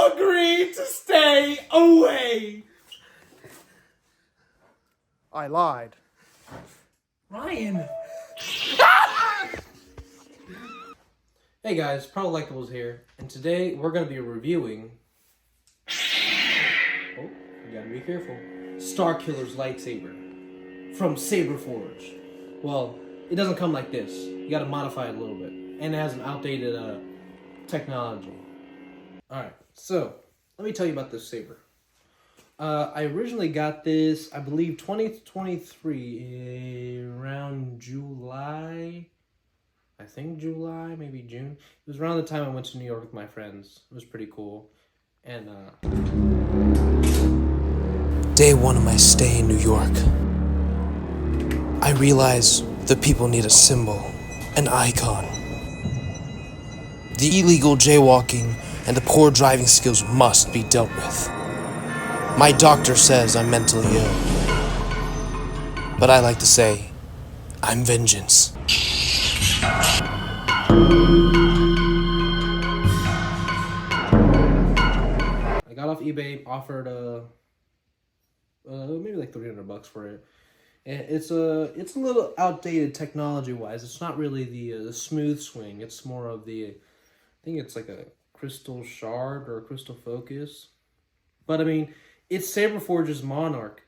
agreed to stay away. I lied. Ryan. Hey guys, Prolectables here, and today we're going to be reviewing... Oh, you gotta be careful. Starkiller's lightsaber from Saberforge. Well, it doesn't come like this. You gotta modify it a little bit. And it has an outdated technology. Alright, so let me tell you about this saber. I originally got this, I believe, 2023, around July. I think July, maybe June. It was around the time I went to New York with my friends. It was pretty cool. And, Day one of my stay in New York, I realized the people need a symbol, an icon. The illegal jaywalking and the poor driving skills must be dealt with. My doctor says I'm mentally ill, but I like to say, I'm vengeance. I got off eBay, offered maybe like $300 for it. And it's a little outdated technology-wise. It's not really the smooth swing. It's more of the, I think it's like a crystal shard or a crystal focus. But I mean, it's Saberforge's Monarch,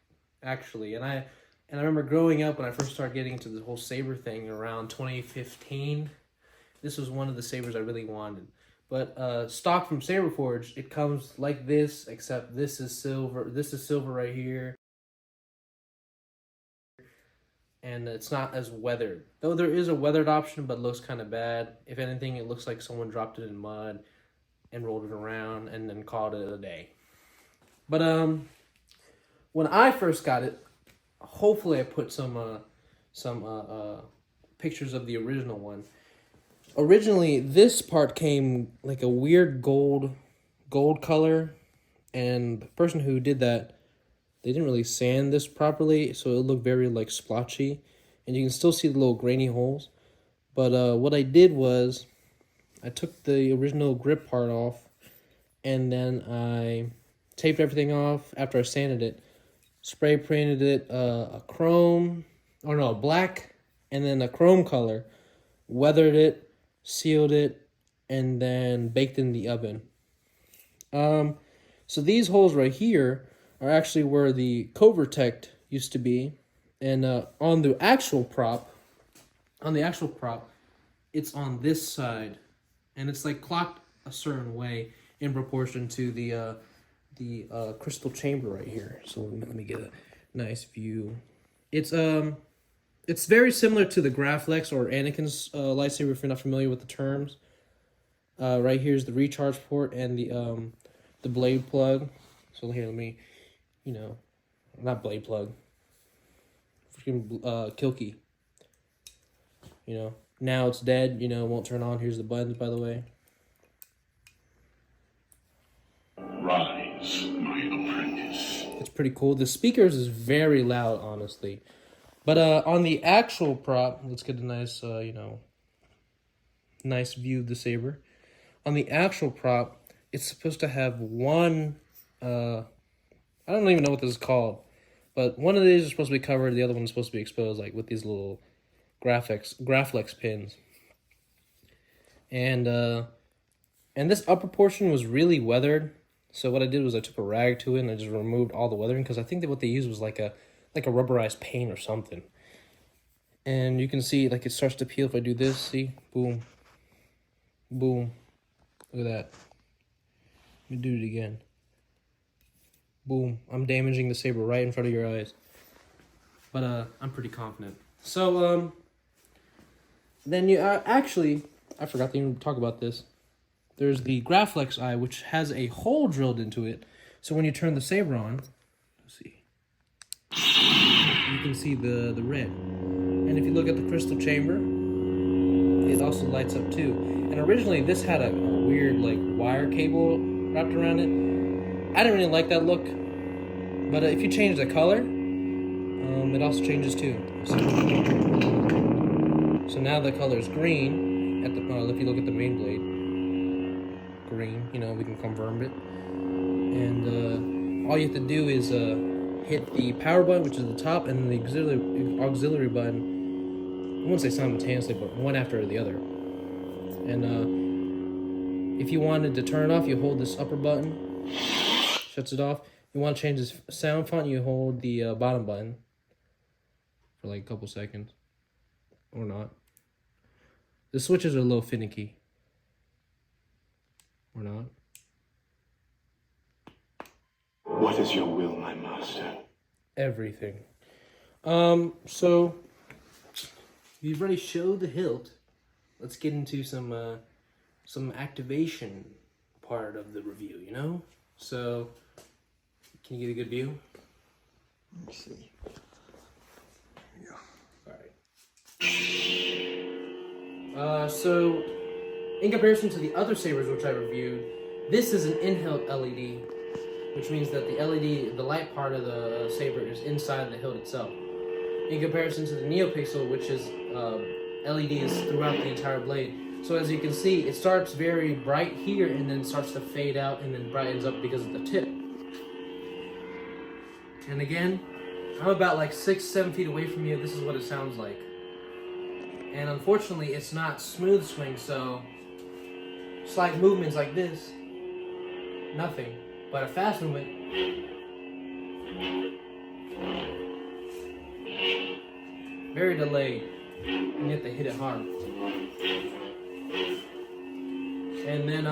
actually. And I remember growing up when I first started getting into the whole saber thing around 2015. This was one of the sabers I really wanted. But stock from Saberforge, it comes like this, except this is silver. This is silver right here. And it's not as weathered. Though there is a weathered option, but it looks kind of bad. If anything, it looks like someone dropped it in mud and rolled it around and then called it a day. But when I first got it, hopefully I put some pictures of the original one. Originally, this part came like a weird gold color, and the person who did that, they didn't really sand this properly, so it looked very like splotchy, and you can still see the little grainy holes. But what I did was, I took the original grip part off, and then I taped everything off after I sanded it, spray painted it a black, and then a chrome color, weathered it, sealed it, and then baked in the oven. So these holes right here are actually where the Covertech used to be, and on the actual prop, it's on this side, and it's like clocked a certain way in proportion to the crystal chamber right here. So let me get a nice view. It's very similar to the Graflex or Anakin's lightsaber, if you're not familiar with the terms. Right here's the recharge port and the blade plug. So here, let me, not blade plug. Freaking kill key. Now it's dead. It won't turn on. Here's the buttons, by the way. Rise, my apprentice. It's pretty cool. The speakers is very loud, honestly. But on the actual prop, let's get a nice, nice view of the saber. On the actual prop, it's supposed to have one, I don't even know what this is called, but one of these is supposed to be covered, the other one is supposed to be exposed, like with these little Graflex pins. And this upper portion was really weathered. So what I did was I took a rag to it and I just removed all the weathering, because I think that what they used was like a rubberized paint or something. And you can see, like, it starts to peel if I do this. See? Boom. Boom. Look at that. Let me do it again. Boom. I'm damaging the saber right in front of your eyes. But I'm pretty confident. So, then you actually, I forgot to even talk about this. There's the Graflex eye, which has a hole drilled into it. So when you turn the saber on, let's see. You can see the red. And if you look at the crystal chamber, it also lights up too. And originally this had a weird like wire cable wrapped around it. I didn't really like that look. But if you change the color, it also changes too. So now the color is green at the if you look at the main blade. green. You know, we can confirm it. And all you have to do is hit the power button, which is the top, and the auxiliary button. I won't say simultaneously, but one after the other. And if you wanted to turn it off, you hold this upper button, shuts it off. If you want to change this sound font, you hold the bottom button for like a couple seconds, or not. The switches are a little finicky, or not. What is your will, my master? Everything. So we've already showed the hilt. Let's get into some activation part of the review, you know? So can you get a good view? Let me see. Yeah. Alright. So in comparison to the other sabers which I reviewed, this is an in-hilt LED, which means that the LED, the light part of the saber, is inside the hilt itself. In comparison to the NeoPixel, which is LEDs throughout the entire blade. So as you can see, it starts very bright here and then starts to fade out and then brightens up because of the tip. And again, I'm about like 6-7 feet away from you. This is what it sounds like. And unfortunately, it's not smooth swing, so slight movements like this, nothing. But a fast movement, very delayed, and you have to hit it hard. And then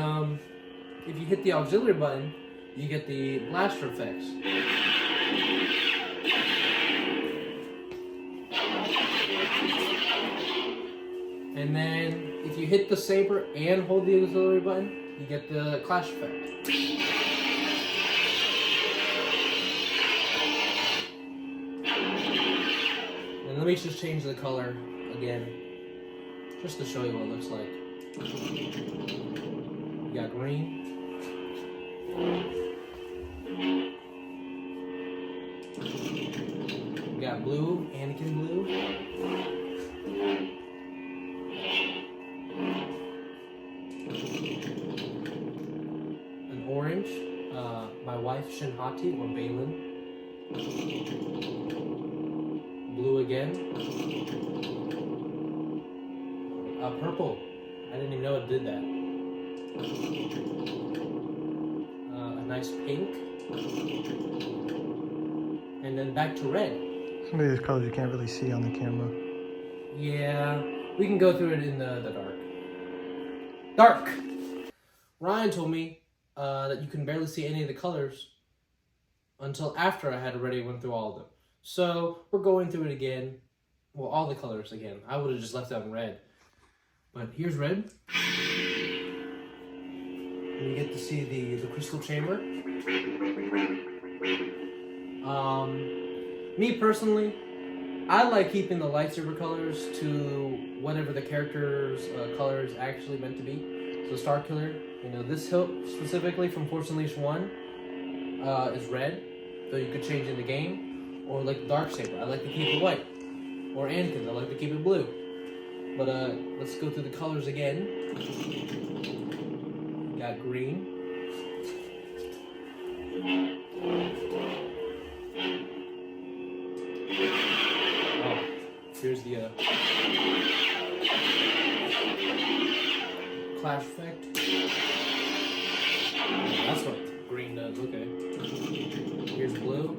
if you hit the auxiliary button, you get the blaster effects. And then if you hit the saber and hold the auxiliary button, you get the clash effect. And let me just change the color again, just to show you what it looks like. You got green. You got blue, Anakin blue. An orange, my wife Shinhati or Balin. Blue again. Purple. I didn't even know it did that. A nice pink. And then back to red. Some of these colors you can't really see on the camera. Yeah, we can go through it in the dark. Ryan told me that you can barely see any of the colors until after I had already went through all of them. So we're going through it again. Well, all the colors again. I would have just left out in red. But here's red. And you get to see the crystal chamber. Me personally, I like keeping the lightsaber colors to whatever the character's colors actually meant to be. So Starkiller, you know, this hilt specifically from Force Unleashed 1 is red, so you could change in the game. Or like Darksaber, I like to keep it white. Or Anakin's, I like to keep it blue. But let's go through the colors again. Got green. Oh, here's the clash effect. Oh, that's what green does, okay. Here's blue.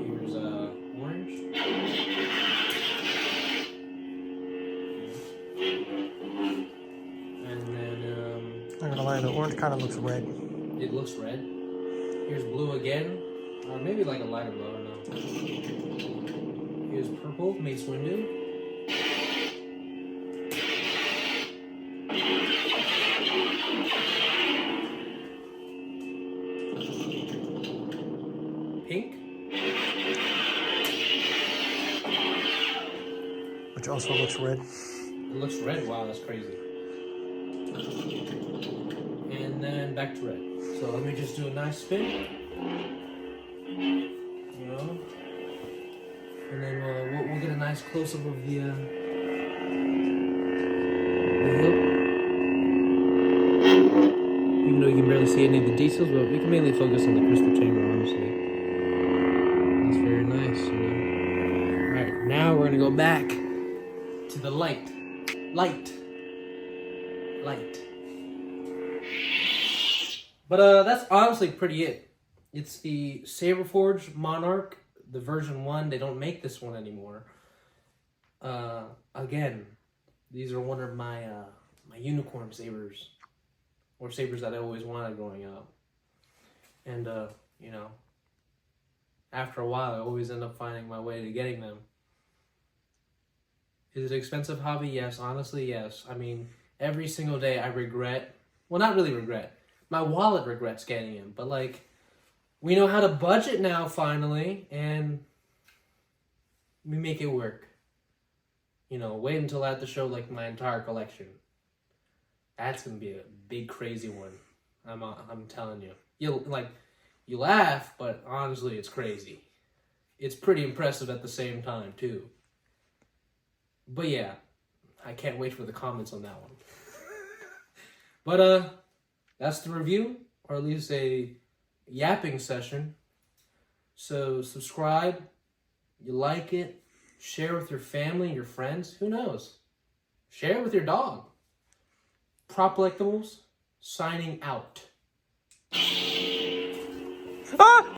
Here's orange. And then I'm not gonna lie, the orange kind of looks red. it looks red. Here's blue again, or maybe like a lighter blue, I don't know. Here's purple, Mace Windu. Pink. Which also looks red. It looks red. Wow, that's crazy. And then back to red. So let me just do a nice spin. You know. And then we'll get a nice close-up of the hilt. Even though you can barely see any of the details, but we can mainly focus on the crystal chamber, honestly. That's very nice, you know. Alright, now we're gonna go back to the light. But that's honestly pretty it. It's the Saberforge Monarch, the version 1. They don't make this one anymore. Again, these are one of my my unicorn sabers, or sabers that I always wanted growing up. And you know, after a while, I always end up finding my way to getting them. Is it an expensive hobby? Yes, honestly, yes. I mean, every single day I regret, well, not really regret, my wallet regrets getting them, but like, we know how to budget now finally, and we make it work. You know, wait until I have to show like my entire collection. That's gonna be a big crazy one. I'm telling you. You laugh, but honestly, it's crazy. It's pretty impressive at the same time too. But yeah, I can't wait for the comments on that one. But that's the review, or at least a yapping session. So subscribe, you like it, share with your family, your friends, who knows? Share it with your dog. Prop Collectibles, signing out. Ah!